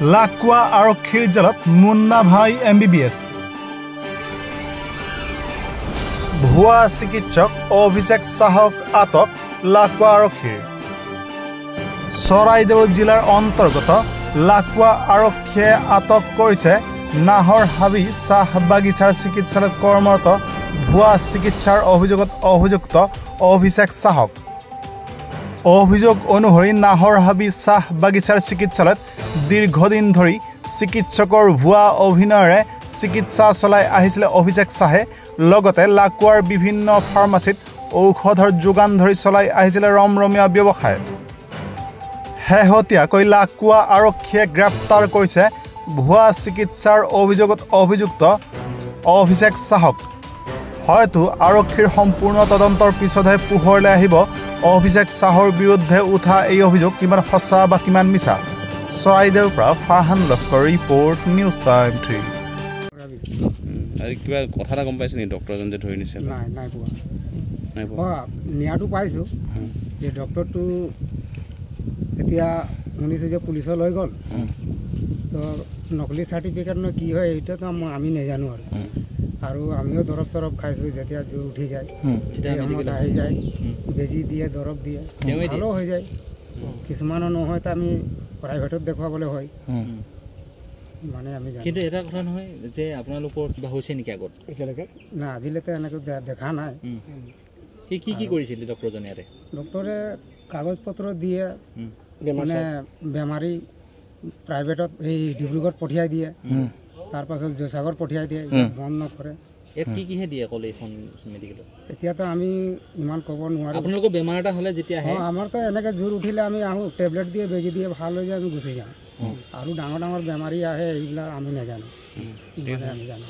লাকুৱা আৰক্ষীৰ জালত মুন্না ভাই MBBS। ভুৱা চিকিৎসক অভিষেক চাহক আটক লাকুৱা আৰক্ষীৰ। চৰাইদেউ জিলাৰ অন্তৰ্গত লাকুৱা আৰক্ষীয়ে আটক কৰিছে নাহৰ হাবি চাহ বাগিচাৰ চিকিৎসালয়ত কৰ্মৰত ভুৱা চিকিৎসাৰ অভিযোগত অভিযুক্ত অভিষেক চাহক। অভিযোগ অনুসৰি নাহৰ হাবি চাহ বাগিচাৰ চিকিৎসালয়ত দীৰ্ঘদিন ধৰি চিকিৎসকৰ ভুৱা অভিনয়েৰে চিকিৎসা চলাই আহিছিল অভিষেক চাহে। লগতে লাকুৱাৰ বিভিন্ন ফাৰ্মাচীত ঔষধৰ যোগান ধৰি চলাই আহিছিল ৰমৰমীয়া ব্যৱসায়। শেহতীয়াকৈ লাকুৱা আৰক্ষীয়ে গ্ৰেপ্তাৰ কৰিছে ভুৱা চিকিৎসাৰ অভিযোগত অভিযুক্ত অভিষেক চাহক। হয়তো আৰক্ষীৰ সম্পূৰ্ণ তদন্তৰ পিছতহে পোহৰলৈ আহিব অভিষেক চাহৰ বিৰুদ্ধে উঠা এই অভিযোগ কিমান সঁচা বা কিমান মিছা। চৰাইদেউৰ পৰা Farhan Laskar report, news time 3। কিবা কথা এটা গম পাইছে নেকি ডক্টৰজন যে ধৰি নিছে? নাই পোৱা নিয়াটো পাইছোঁ যে ডক্টৰটো এতিয়া শুনিছে যে পুলিচত লৈ গ'ল, তো নকলি চাৰ্টিফিকেট ন কি হয় এইটোতো আমি নাজানো আৰু আমিও দৰৱ চৰৱ খাইছোঁ। যেতিয়া জোৰ উঠি যায় সময়ত আহি যায়, বেজি দিয়ে, দৰৱ দিয়ে, ভালো হৈ যায়। কিছুমানৰ নহয় তো আমি প্ৰাইভেটত দেখুৱাবলৈ হয়, মানে আমি জানো। কিন্তু এটা কথা নহয় যে আপোনালোকৰ কিবা হৈছে নেকি আগত? একেলগে না, আজিলৈকে এনেকৈ দেখা নাই। সি কি কৰিছিল ডক্টৰজনে? ইয়াতে ডক্টৰে কাগজ পত্ৰ দিয়ে, মানে বেমাৰী প্ৰাইভেটত এই ডিব্ৰুগড়ত পঠিয়াই দিয়ে, তাৰপাছত জয়সাগৰ পঠিয়াই দিয়ে, বন্ধ নকৰে। ইয়াত কিহে দিয়ে ক'লে এইখন মেডিকেলত? এতিয়াতো আমি ইমান ক'ব নোৱাৰোঁ। আপোনালোকৰ বেমাৰ এটা হ'লে যেতিয়া আহে আমাৰতো এনেকৈ জোৰ উঠিলে আমি আহোঁ, টেবলেট দিয়ে, বেজি দিয়ে, ভাল হৈ যায়, আমি গুচি যাওঁ। আৰু ডাঙৰ ডাঙৰ বেমাৰী আহে, এইবিলাক আমি নাজানো, আমি জানো।